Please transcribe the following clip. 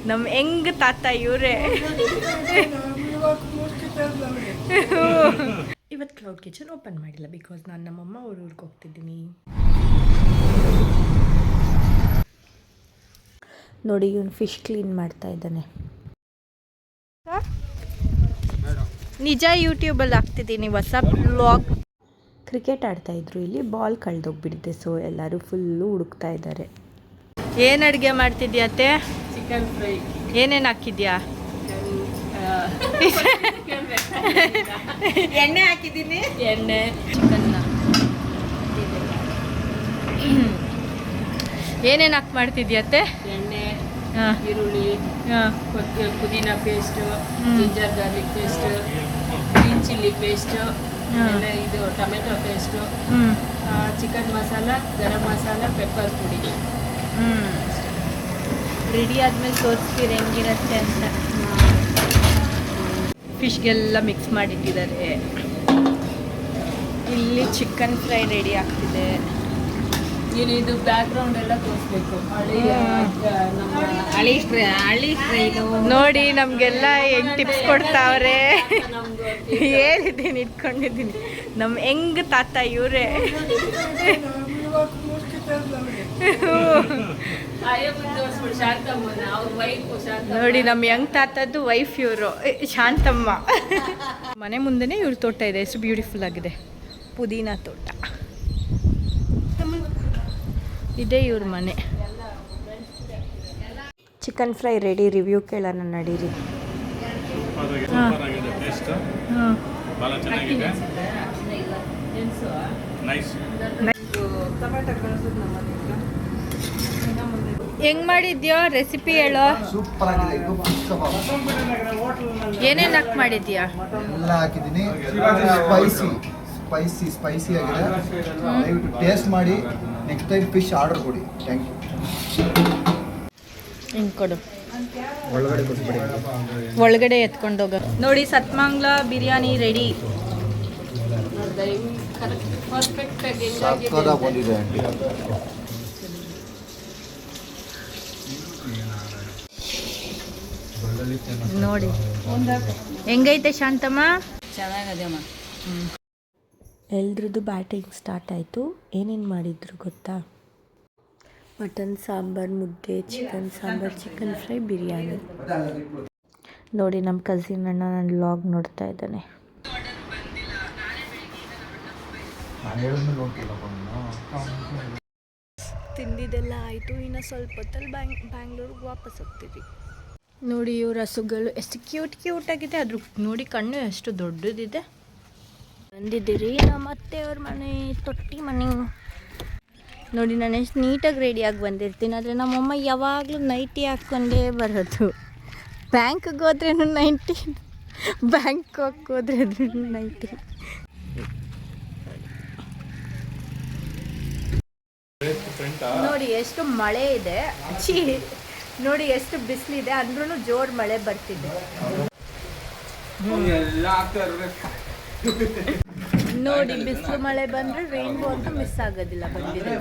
ನಮ್ಮ ಹೆಂಗ್ ತಾತ ಇವರೇ. ಇವತ್ತು ಕ್ಲೌಡ್ ಕಿಚನ್ ಓಪನ್ ಮಾಡಿಲ್ಲ ಬಿಕಾಸ್ ನಾನು ನಮ್ಮಮ್ಮ ಅವ್ರ ಊರಿಗೆ ಹೋಗ್ತಿದ್ದೀನಿ. ನೋಡಿ ಇವನು ಫಿಶ್ ಕ್ಲೀನ್ ಮಾಡ್ತಾ ಇದ್ದಾನೆ. ನಿಜ ಯೂಟ್ಯೂಬಲ್ಲಿ ಹಾಕ್ತಿದ್ದೀನಿ ಹೊಸ ಬ್ಲಾಗ್. ಕ್ರಿಕೆಟ್ ಆಡ್ತಾಯಿದ್ರು, ಇಲ್ಲಿ ಬಾಲ್ ಕಳೆದೋಗ್ಬಿಟ್ಟಿದೆ. ಸೊ ಎಲ್ಲರೂ ಫುಲ್ಲು ಹುಡುಕ್ತಾ ಇದ್ದಾರೆ. ಏನು ಅಡುಗೆ ಮಾಡ್ತಿದ್ಯಾ ಅತ್ತೆ? Chicken fry. ಏನೇನು ಹಾಕಿದ್ಯಾ? ಎಣ್ಣೆ ಹಾಕಿದ್ದೀನಿ. ಎಣ್ಣೆ, ಚಿಕನ್ನ ಏನೇನು ಹಾಕಿ ಮಾಡ್ತಿದ್ಯಾ ಅತ್ತೆ? ಎಣ್ಣೆ, ಹಾಂ, ಈರುಳ್ಳಿ, ಹಾಂ, ಪುದೀನ paste, ginger garlic paste, green chilli paste, ಇದು tomato paste, chicken masala, garam masala, pepper ಪುಡಿ. ರೆಡಿ ಆದಮೇಲೆ ತೋರಿಸ್ತೀರಿ ಹೆಂಗಿರುತ್ತೆ ಅಂತ. ಫಿಶ್ಗೆಲ್ಲ ಮಿಕ್ಸ್ ಮಾಡಿಟ್ಟಿದ್ದಾರೆ. ಇಲ್ಲಿ ಚಿಕನ್ ಫ್ರೈ ರೆಡಿ ಆಗ್ತಿದೆ. ನೀನು ಇದು ಬ್ಯಾಕ್ಗ್ರೌಂಡ್ ಎಲ್ಲ ತೋರಿಸ್ಬೇಕು. ಹಳಿ ಫ್ರೈ ನೋಡಿ ನಮಗೆಲ್ಲ ಹೆಂಗ್ ಟಿಪ್ಸ್ ಕೊಡ್ತಾವ್ರೆ. ಹೇಳಿದ್ದೀನಿ, ಇಟ್ಕೊಂಡಿದ್ದೀನಿ. ನಮ್ಮ ಹೆಂಗ್ ತಾತ ಇವರೇ. ನೋಡಿ ನಮ್ಮ ಯಂಗ್ ತಾತದ್ದು ವೈಫ್ ಇವರು ಶಾಂತಮ್ಮ. ಮನೆ ಮುಂದೆನೇ ಇವ್ರ ತೋಟ ಇದೆ. ಎಷ್ಟು ಬ್ಯೂಟಿಫುಲ್ ಆಗಿದೆ. ಪುದೀನ ತೋಟ ಇದೇ ಇವ್ರ ಮನೆ. Chicken fry ready. ರಿವ್ಯೂ ಕೇಳೋಣ ನಡೀರಿ. ಹೆಂಗ್ ಮಾಡಿದ್ಯೋ ರೆಸಿಪಿ ಹೇಳೋ. ಏನೇನು ಹಾಕಿ ಮಾಡಿದ್ಯಾ? ಎಲ್ಲ ಹಾಕಿದ್ದೀನಿ. ಸ್ಪೈಸಿ ಆಗಿದೆ. ದಯವಿಟ್ಟು ಟೇಸ್ಟ್ ಮಾಡಿ. ನೆಕ್ಸ್ಟ್ ಟೈಮ್ ಫಿಶ್ ಆರ್ಡರ್ ಕೊಡಿ. Thank you. ಹಿಂಗೆ ಕೊಡು. ಒಳಗಡೆ ಕೊಟ್ಬಿಡಿ. ಒಳಗಡೆ ಎತ್ಕೊಂಡೋಗ. ನೋಡಿ ಸತ್ಮಾಂಗ್ಲ ಬಿರಿಯಾನಿ ರೆಡಿ. ಪರ್ಫೆಕ್ಟ್ ಆಗಿ ಸಕ್ಕತ್ತಾಗಿ ಬಂದಿದೆ ಆಂಟಿ. ನೋಡಿ ಹೆಂಗೈತೆ ಶಾಂತಮ್ಮ? ಚೆನ್ನಾಗದಮ್ಮ. ಎಲ್ರದ್ದು ಬ್ಯಾಟಿಂಗ್ ಸ್ಟಾರ್ಟ್ ಆಯಿತು. ಏನೇನು ಮಾಡಿದ್ರು ಗೊತ್ತಾ? ಮಟನ್ ಸಾಂಬಾರು, ಮುದ್ದೆ, chicken sambar, chicken fry, biryani. ನೋಡಿ ನಮ್ಮ ಕಸಿನ್ ಅಣ್ಣ ನನ್ನ ವ್ಲಾಗ್ ನೋಡ್ತಾ ಇದ್ದಾನೆ. ತಿಂದಿದ್ದೆಲ್ಲ ಆಯಿತು. ಇನ್ನು ಸ್ವಲ್ಪ ಹೊತ್ತಲ್ಲಿ ಬ್ಯಾಂಗ್ಳೂರಿಗೆ ವಾಪಸ್ ಹೋಗ್ತೀವಿ. ನೋಡಿ ಇವ್ರ ಹಸುಗಳು ಎಷ್ಟು ಕ್ಯೂಟ್ ಆಗಿದೆ. ಅದ್ರ ನೋಡಿ ಕಣ್ಣು ಎಷ್ಟು ದೊಡ್ಡದಿದೆ. ಬಂದಿದ್ದೀರಿ ನಮ್ಮ ಅತ್ತೆಯವ್ರ ಮನೆ, ತೊಟ್ಟಿ ಮನೆ. ನೋಡಿ ನಾನು ಎಷ್ಟು ನೀಟಾಗಿ ರೆಡಿಯಾಗಿ ಬಂದಿರ್ತೀನಿ. ಆದರೆ ನಮ್ಮಮ್ಮ ಯಾವಾಗಲೂ ನೈಟಿ ಹಾಕ್ಕೊಂಡೇ ಬರೋದು. ಬ್ಯಾಂಕ್ಗೆ ಹೋದ್ರೂ ನೈಟಿ, ಬ್ಯಾಂಕ್ ಹೋದ್ರೂ ನೈಟಿ. ನೋಡಿ ಎಷ್ಟು ಮಳೆ ಇದೆ. ನೋಡಿ ಎಷ್ಟು ಬಿಸಿಲಿದೆ. ಅಂದ್ರೂ ಜೋರು ಮಳೆ ಬರ್ತಿದೆ. ನೋಡಿ ಬಿಸಿಲು ಮಳೆ ಬಂದ್ರೆ ರೈನ್ಬೋ ಅಂತ ಮಿಸ್ ಆಗೋದಿಲ್ಲ. ಬಂದಿದೆ.